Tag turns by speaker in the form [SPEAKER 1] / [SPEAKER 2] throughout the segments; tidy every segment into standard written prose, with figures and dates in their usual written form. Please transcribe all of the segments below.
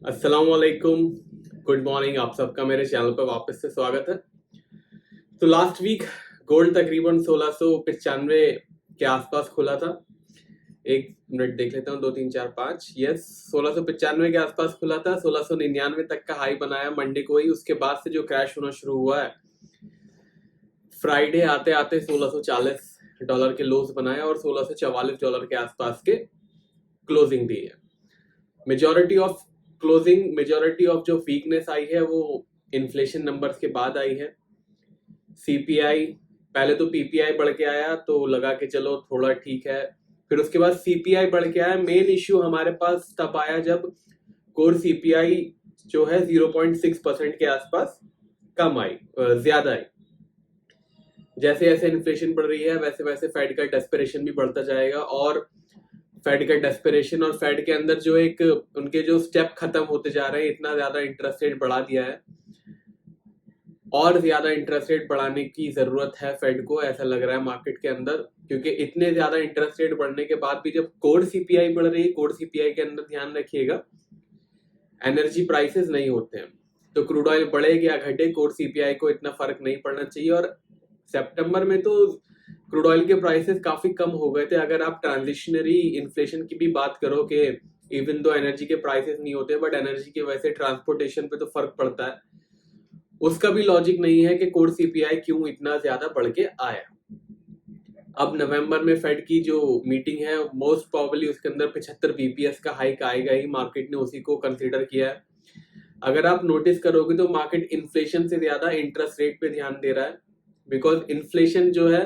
[SPEAKER 1] अस्सलाम वालेकुम, good morning. आप सबका मेरे चैनल पर वापस से स्वागत है। तो लास्ट वीक गोल्ड तकरीबन 1695 के आसपास खुला था। एक मिनट देख लेता हूँ, 2 3 4 5, यस 1695 के आसपास खुला था। 1699 तक का हाई बनाया मंडे को ही। उसके बाद से जो क्रैश होना शुरू हुआ है, फ्राइडे आते आते $1640 के लोज बनाया और $1644 के आसपास के क्लोजिंग दी है। मेजॉरिटी ऑफ जो वीकनेस आई है वो इन्फ्लेशन नंबर्स के बाद आई है। सीपीआई पहले तो पीपीआई बढ़ के आया तो लगा कि चलो थोड़ा ठीक है, फिर उसके बाद सीपीआई बढ़ के आया। मेन इश्यू हमारे पास तब आया जब कोर सीपीआई जो है 0.6% के आसपास कम आई, ज्यादा आई। जैसे जैसे इन्फ्लेशन बढ़ रही है वैसे वैसे फेड का डेस्परेशन भी बढ़ता जाएगा, और फेड का डेस्परेशन और फेड के अंदर जो एक उनके जो स्टेप खत्म होते जा रहे हैं। इतना ज्यादा इंटरेस्ट रेट बढ़ा दिया है और ज्यादा इंटरेस्ट रेट बढ़ाने की जरूरत है फेड को, ऐसा लग रहा है मार्केट के अंदर। क्योंकि इतने ज्यादा इंटरेस्ट रेट बढ़ने के बाद भी जब कोर सीपीआई बढ़ रही है, कोर सीपीआई के अंदर ध्यान रखिएगा एनर्जी प्राइसेस नहीं होते हैं। तो क्रूड ऑयल बढ़े या घटे, कोर सीपीआई को इतना फर्क नहीं पड़ना चाहिए। और सितंबर में तो क्रूड ऑयल के प्राइसेस काफी कम हो गए थे। अगर आप ट्रांजिशनरी इन्फ्लेशन की भी बात करो कि इवन दो एनर्जी के प्राइसेस नहीं होते बट एनर्जी के वैसे ट्रांसपोर्टेशन पे तो फर्क पड़ता है, उसका भी लॉजिक नहीं है कि कोर सीपीआई क्यों इतना ज्यादा बढ़ के आया। अब नवंबर में फेड की जो मीटिंग है, मोस्ट प्रोबेबली उसके अंदर 75 बीपीएस का हाइक आएगा ही। मार्केट ने उसी को कंसीडर किया है। अगर आप नोटिस करोगे तो मार्केट इन्फ्लेशन से ज्यादा इंटरेस्ट रेट पे ध्यान दे रहा है, बिकॉज इन्फ्लेशन जो है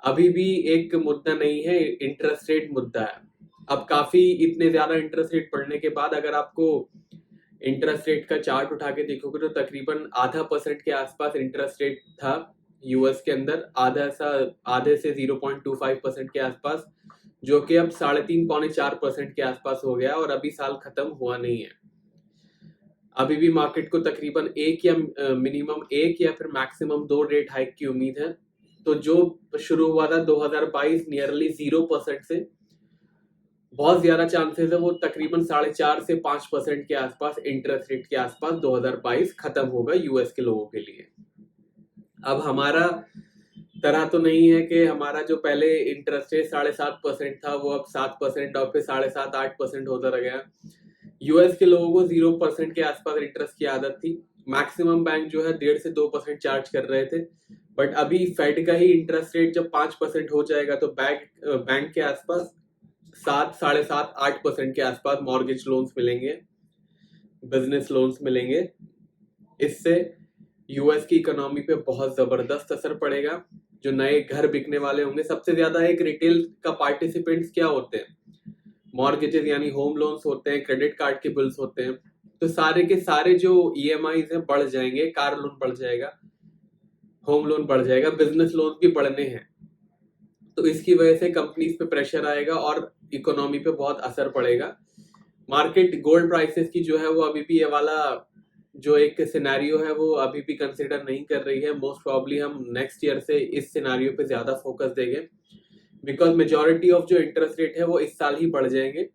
[SPEAKER 1] अभी भी एक मुद्दा नहीं है, इंटरेस्ट रेट मुद्दा है। अब काफी इतने ज्यादा इंटरेस्ट रेट बढ़ने के बाद अगर आपको इंटरेस्ट रेट का चार्ट उठा के देखोगे तो तकरीबन 0.5% के आसपास इंटरेस्ट रेट था यूएस के अंदर, आधे से 0.25% के आसपास, जो कि अब 3.5-4% के आसपास हो गया और अभी साल खत्म हुआ नहीं है। अभी भी मार्केट को तकरीबन एक या मिनिमम एक या फिर मैक्सिमम 2 रेट हाइक की उम्मीद है। तो जो शुरू हुआ था 2022 नियरली 0% से, बहुत ज्यादा चांसेस है वो तकरीबन 4.5 से 5% के आसपास इंटरेस्ट रेट के आसपास 2022 खत्म होगा यूएस के लोगों के लिए। अब हमारा तरह तो नहीं है कि हमारा जो पहले इंटरेस्ट रेट 7.5% था वो अब 7% और फिर 7.5-8% होता रह गया। यूएस के लोगों को 0% के आसपास इंटरेस्ट की आदत थी। मैक्सिमम बैंक जो है 1.5 से 2% चार्ज कर रहे थे, बट अभी फेड का ही इंटरेस्ट रेट जब 5% हो जाएगा तो बैंक के आसपास 7-7.5-8% के आसपास मॉर्गेज लोन्स मिलेंगे, बिजनेस लोन्स मिलेंगे। इससे यूएस की इकोनॉमी पे बहुत जबरदस्त असर पड़ेगा। जो नए घर बिकने वाले होंगे, सबसे ज्यादा एक रिटेल का पार्टिसिपेंट्स क्या होते हैं, मॉर्गेजेस यानी होम लोन्स होते हैं, क्रेडिट कार्ड के बिल्स होते हैं। तो सारे के सारे जो ईएमआईज हैं बढ़ जाएंगे, कार लोन बढ़ जाएगा, होम लोन बढ़ जाएगा, बिजनेस लोन भी बढ़ने हैं। तो इसकी वजह से कंपनीज पे प्रेशर आएगा और इकोनॉमी पे बहुत असर पड़ेगा। मार्केट गोल्ड प्राइसेस की जो है वो अभी भी ये वाला जो एक सिनेरियो है वो अभी भी कंसिडर नहीं कर रही है। मोस्ट प्रॉब्ली हम नेक्स्ट ईयर से इस सिनेरियो पे ज्यादा फोकस देंगे, बिकॉज मेजॉरिटी ऑफ जो इंटरेस्ट रेट है वो इस साल ही बढ़ जाएंगे।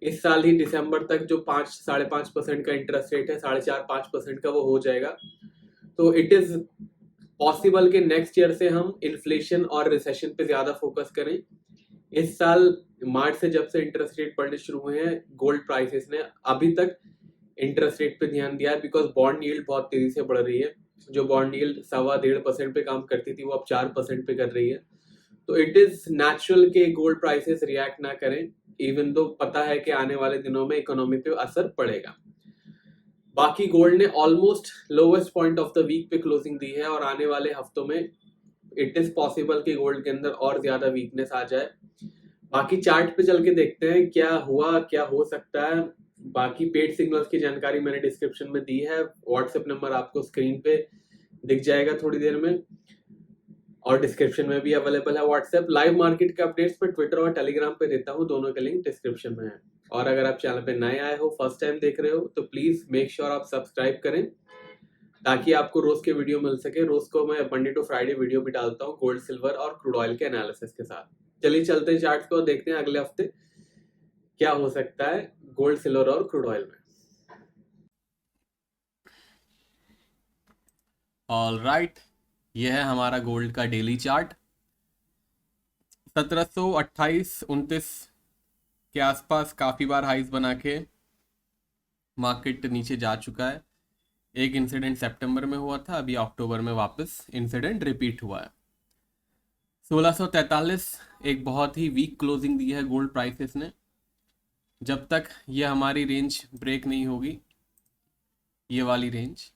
[SPEAKER 1] इस साल ही दिसंबर तक जो 5-5.5% का इंटरेस्ट रेट है, 4.5-5% का वो हो जाएगा। तो इट इज पॉसिबल कि नेक्स्ट ईयर से हम इन्फ्लेशन और रिसेशन पे ज्यादा फोकस करें। इस साल मार्च से जब से इंटरेस्ट रेट बढ़ने शुरू हुए हैं, गोल्ड प्राइसेस ने अभी तक इंटरेस्ट रेट पे ध्यान दिया है, बिकॉज बॉन्ड यील्ड बहुत तेजी से बढ़ रही है। जो बॉन्ड यील्ड 1.25% पे काम करती थी वो अब 4% पे कर रही है। तो इट इज नेचुरल के गोल्ड प्राइसेस रिएक्ट ना करें, इवन दो पता है कि आने वाले दिनों में इकोनॉमी पे असर पड़ेगा। बाकी गोल्ड ने almost lowest point of the week पे क्लोजिंग दी है और आने वाले हफ्तों में इट इज पॉसिबल कि गोल्ड के अंदर और ज्यादा वीकनेस आ जाए। बाकी चार्ट पे चल के देखते हैं क्या हुआ, क्या हो सकता है। बाकी पेड सिग्नल्स की जानकारी मैंने डिस्क्रिप्शन में दी है। व्हाट्सएप नंबर आपको स्क्रीन पे दिख जाएगा थोड़ी देर में, और डिस्क्रिप्शन में भी अवेलेबल है व्हाट्सएप। लाइव मार्केट के अपडेट्स पे ट्विटर और टेलीग्राम पे देता हूँ, दोनों के लिंक डिस्क्रिप्शन में है। और अगर आप चैनल पे नए आए हो, फर्स्ट टाइम देख रहे हो, तो प्लीज मेक श्योर आप सब्सक्राइब करें ताकि आपको रोज के वीडियो मिल सके। रोज को मैं मंडे टू फ्राइडे वीडियो भी डालता हूँ गोल्ड, सिल्वर और क्रूड ऑयल के एनालिसिस के साथ। चलिए चलते हैं चार्ट्स को, देखते हैं अगले हफ्ते क्या हो सकता है गोल्ड, सिल्वर और क्रूड ऑयल में।
[SPEAKER 2] ऑल राइट, यह है हमारा गोल्ड का डेली चार्ट। 1728-29 के आसपास काफ़ी बार हाइस बना के मार्केट नीचे जा चुका है। एक इंसिडेंट सितंबर में हुआ था, अभी अक्टूबर में वापस इंसिडेंट रिपीट हुआ है। 1643 एक बहुत ही वीक क्लोजिंग दी है गोल्ड प्राइसेस ने। जब तक ये हमारी रेंज ब्रेक नहीं होगी, ये वाली रेंज,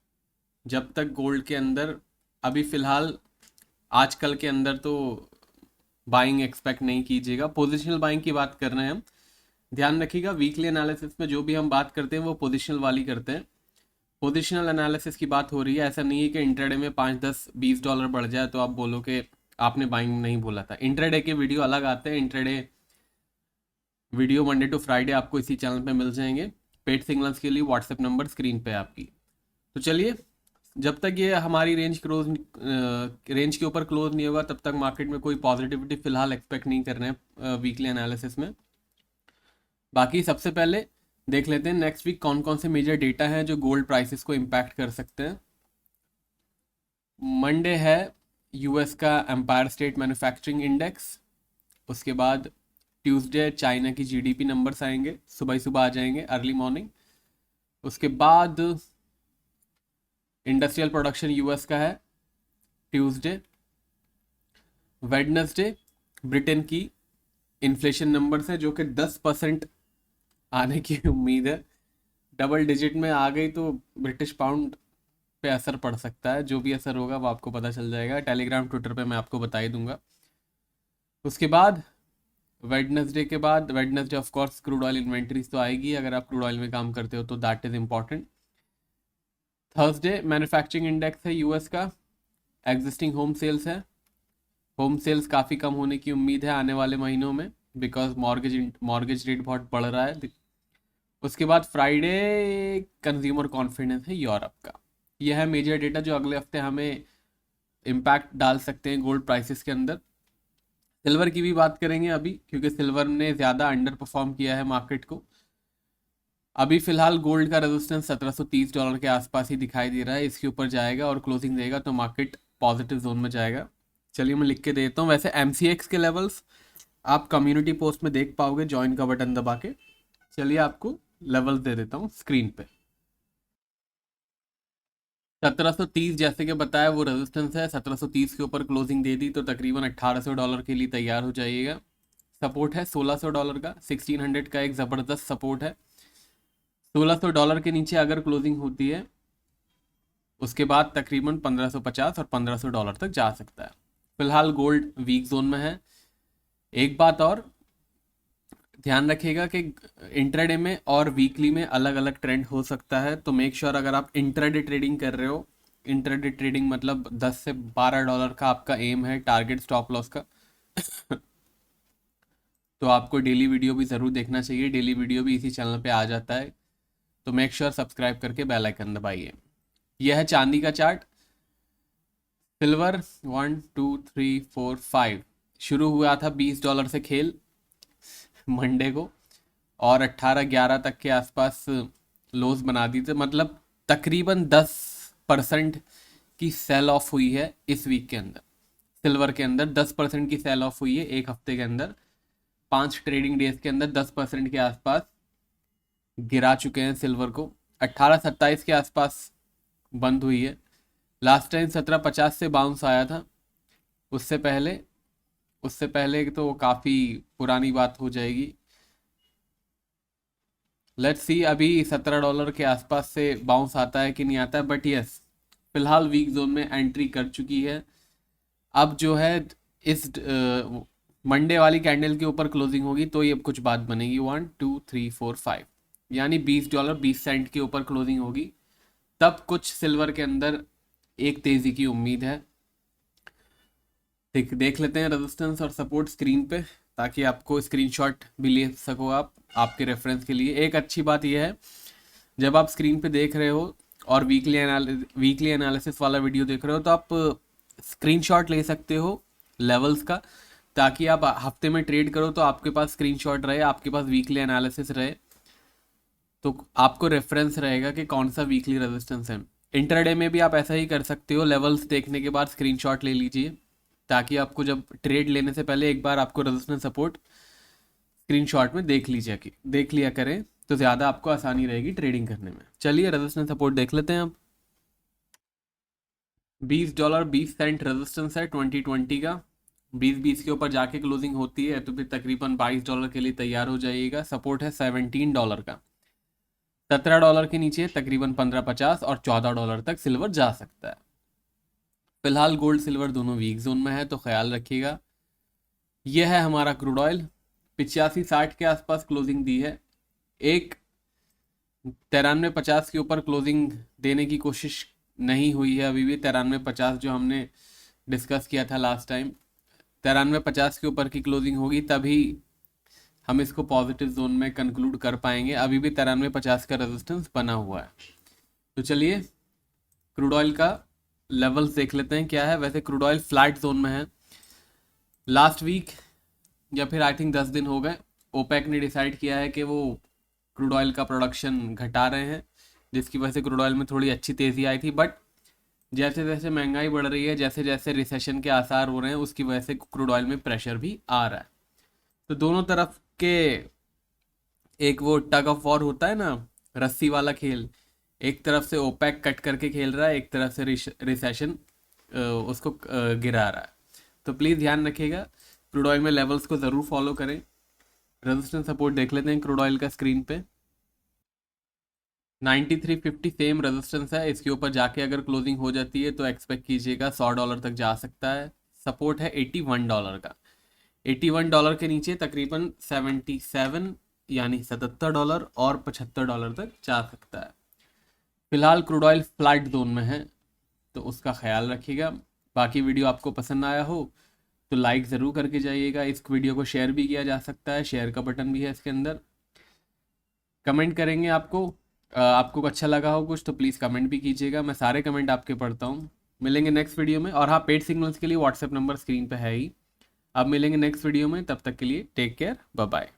[SPEAKER 2] जब तक गोल्ड के अंदर अभी फ़िलहाल आजकल के अंदर तो बाइंग एक्सपेक्ट नहीं कीजिएगा। पोजिशनल बाइंग की बात कर रहे हैं हम। ध्यान रखिएगा, वीकली एनालिसिस में जो भी हम बात करते हैं वो पोजिशनल वाली करते हैं। पोजिशनल एनालिसिस की बात हो रही है, ऐसा नहीं है कि इंट्राडे में 5-10-20 डॉलर बढ़ जाए तो आप बोलो कि आपने बाइंग नहीं बोला था। इंट्राडे के वीडियो अलग आते हैं। Intraday video Monday to Friday आपको इसी चैनल पे मिल जाएंगे। पेड सिग्नल्स के लिए व्हाट्सएप नंबर स्क्रीन पे है आपकी। तो चलिए, जब तक ये हमारी रेंज के ऊपर क्लोज नहीं होगा तब तक मार्केट में कोई पॉजिटिविटी फिलहाल एक्सपेक्ट नहीं कर रहे हैं वीकली एनालिसिस में। बाकी सबसे पहले देख लेते हैं नेक्स्ट वीक कौन कौन से मेजर डेटा हैं जो गोल्ड प्राइसेस को इम्पैक्ट कर सकते हैं। मंडे है यूएस का एम्पायर स्टेट मैन्युफैक्चरिंग इंडेक्स। उसके बाद ट्यूसडे चाइना की जीडीपी नंबर्स आएंगे, सुबह ही सुबह आ जाएंगे, अर्ली मॉर्निंग। उसके बाद इंडस्ट्रियल प्रोडक्शन यूएस का है ट्यूसडे। वेडनेसडे ब्रिटेन की इन्फ्लेशन नंबर्स है जो कि 10% आने की उम्मीद है। डबल डिजिट में आ गई तो ब्रिटिश पाउंड पे असर पड़ सकता है। जो भी असर होगा वो आपको पता चल जाएगा, टेलीग्राम ट्विटर पे मैं आपको बता ही दूंगा। उसके बाद Wednesday of course crude oil inventories तो आएगी, अगर आप क्रूड ऑयल में काम करते हो तो that is important. Thursday manufacturing index है यूएस का। एग्जिस्टिंग होम सेल्स है। होम सेल्स काफ़ी कम होने की उम्मीद है आने वाले महीनों में, बिकॉज मॉर्गेज रेट बहुत बढ़ रहा है। उसके बाद फ्राइडे कंज्यूमर कॉन्फिडेंस है यूरोप का। यह है मेजर डेटा जो अगले हफ्ते हमें इम्पैक्ट डाल सकते हैं गोल्ड प्राइसेस के अंदर। सिल्वर की भी बात करेंगे अभी, क्योंकि सिल्वर ने ज़्यादा अंडर परफॉर्म किया है मार्केट को। अभी फिलहाल गोल्ड का रेजिस्टेंस $1730 के आसपास ही दिखाई दे रहा है। इसके ऊपर जाएगा और क्लोजिंग देगा तो मार्केट पॉजिटिव जोन में जाएगा। चलिए मैं लिख के देता हूँ। वैसे MCX के लेवल्स आप कम्युनिटी पोस्ट में देख पाओगे, ज्वाइन का बटन दबा के। चलिए आपको लेवल्स दे देता हूँ स्क्रीन पे। 1730 जैसे कि बताया वो रेजिस्टेंस है। 1730 के ऊपर क्लोजिंग दे दी तो तकरीबन $1800 के लिए तैयार हो जाइएगा। सपोर्ट है $1600 का, 1600 का एक ज़बरदस्त सपोर्ट है। $1600 के नीचे अगर क्लोजिंग होती है उसके बाद तकरीबन 1550 और $1500 तक जा सकता है। फिलहाल गोल्ड वीक जोन में है। एक बात और ध्यान रखिएगा कि इंट्राडे में और वीकली में अलग अलग ट्रेंड हो सकता है, तो मेक श्योर अगर आप इंट्राडे ट्रेडिंग कर रहे हो, इंट्राडे ट्रेडिंग मतलब $10 से $12 का आपका एम है, टारगेट स्टॉप लॉस का तो आपको डेली वीडियो भी ज़रूर देखना चाहिए। डेली वीडियो भी इसी चैनल पे आ जाता है, तो मेक श्योर सब्सक्राइब करके बेल आइकन दबाइए। यह है चांदी का चार्ट। सिल्वर 1 2 3 4 5 शुरू हुआ था $20 से खेल मंडे को, और 18-11 तक के आसपास लोज बना दी थी। मतलब तकरीबन 10% की सेल ऑफ हुई है इस वीक के अंदर। सिल्वर के अंदर 10% की सेल ऑफ हुई है एक हफ्ते के अंदर। 5 ट्रेडिंग डेज के अंदर 10% के आसपास गिरा चुके हैं सिल्वर को। 1827 के आसपास बंद हुई है। लास्ट टाइम 1750 से बाउंस आया था। उससे पहले तो काफ़ी पुरानी बात हो जाएगी। लेट्स सी अभी $17 के आसपास से बाउंस आता है कि नहीं आता है, बट यस फिलहाल वीक जोन में एंट्री कर चुकी है। अब जो है इस मंडे वाली कैंडल के ऊपर क्लोजिंग होगी तो ये कुछ बात बनेगी। 1 2 3 4 5 यानी $20 20 के ऊपर क्लोजिंग होगी, तब कुछ सिल्वर के अंदर एक तेज़ी की उम्मीद है। देख लेते हैं रेजिस्टेंस और सपोर्ट स्क्रीन पे, ताकि आपको स्क्रीनशॉट भी ले सको आप आपके रेफरेंस के लिए। एक अच्छी बात यह है, जब आप स्क्रीन पे देख रहे हो और वीकली एनालिसिस वाला वीडियो देख रहे हो तो आप स्क्रीनशॉट ले सकते हो लेवल्स का, ताकि आप हफ्ते में ट्रेड करो तो आपके पास स्क्रीनशॉट रहे, आपके पास वीकली एनालिसिस रहे, तो आपको रेफरेंस रहेगा कि कौन सा वीकली रेजिस्टेंस है। इंट्राडे में भी आप ऐसा ही कर सकते हो, लेवल्स देखने के बाद स्क्रीनशॉट ले लीजिए, ताकि आपको जब ट्रेड लेने से पहले एक बार आपको रेजिस्टेंस सपोर्ट स्क्रीनशॉट में देख लिया करें, तो ज़्यादा आपको आसानी रहेगी ट्रेडिंग करने में। चलिए रेजिस्टेंस सपोर्ट देख लेते हैं अब। $20.20 रेजिस्टेंस है 2020 का। 20 के ऊपर जाके क्लोजिंग होती है तो फिर तकरीबन $22 के लिए तैयार हो जाइएगा। सपोर्ट है $17 का। $17 के नीचे तकरीबन 15.50 और $14 तक सिल्वर जा सकता है। फिलहाल गोल्ड सिल्वर दोनों वीक जोन में है, तो ख्याल रखिएगा। यह है हमारा क्रूड ऑयल, 85-60 के आसपास क्लोजिंग दी है। एक 93.50 के ऊपर क्लोजिंग देने की कोशिश नहीं हुई है अभी भी। 93.50 जो हमने डिस्कस किया था लास्ट टाइम, 93.50 के ऊपर की क्लोजिंग होगी तभी हम इसको पॉजिटिव जोन में कंक्लूड कर पाएंगे। अभी भी 93.50 का रेजिस्टेंस बना हुआ है। तो चलिए क्रूड ऑयल का लेवल्स देख लेते हैं क्या है। वैसे क्रूड ऑयल फ्लैट जोन में है। लास्ट वीक या फिर आई थिंक 10 दिन हो गए, ओपेक ने डिसाइड किया है कि वो क्रूड ऑयल का प्रोडक्शन घटा रहे हैं, जिसकी वजह से क्रूड ऑयल में थोड़ी अच्छी तेज़ी आई थी। बट जैसे जैसे महंगाई बढ़ रही है, जैसे जैसे रिसेशन के आसार हो रहे हैं, उसकी वजह से क्रूड ऑयल में प्रेशर भी आ रहा है। तो दोनों तरफ के एक वो टग ऑफ वॉर होता है ना, रस्सी वाला खेल, एक तरफ से ओपेक कट करके खेल रहा है, एक तरफ से रिसेशन उसको गिरा रहा है। तो प्लीज़ ध्यान रखिएगा, क्रूड ऑयल में लेवल्स को ज़रूर फॉलो करें। रेजिस्टेंस सपोर्ट देख लेते हैं क्रूड ऑयल का स्क्रीन पे। 93.50 सेम रेजिस्टेंस है। इसके ऊपर जाके अगर क्लोजिंग हो जाती है तो एक्सपेक्ट कीजिएगा $100 तक जा सकता है। सपोर्ट है $81 का। $81 के नीचे तकरीबन 77 यानी $77 और $75 तक जा सकता है। फिलहाल क्रूड ऑयल फ्लैट जोन में है, तो उसका ख्याल रखिएगा। बाकी वीडियो आपको पसंद आया हो तो लाइक ज़रूर करके जाइएगा। इस वीडियो को शेयर भी किया जा सकता है, शेयर का बटन भी है इसके अंदर। कमेंट करेंगे आपको अच्छा लगा हो कुछ तो प्लीज़ कमेंट भी कीजिएगा, मैं सारे कमेंट आपके पढ़ता हूँ। मिलेंगे नेक्स्ट वीडियो में। और हाँ, पेड सिग्नल्स के लिए व्हाट्सएप नंबर स्क्रीन पे है ही। अब मिलेंगे नेक्स्ट वीडियो में, तब तक के लिए टेक केयर, बाय बाय।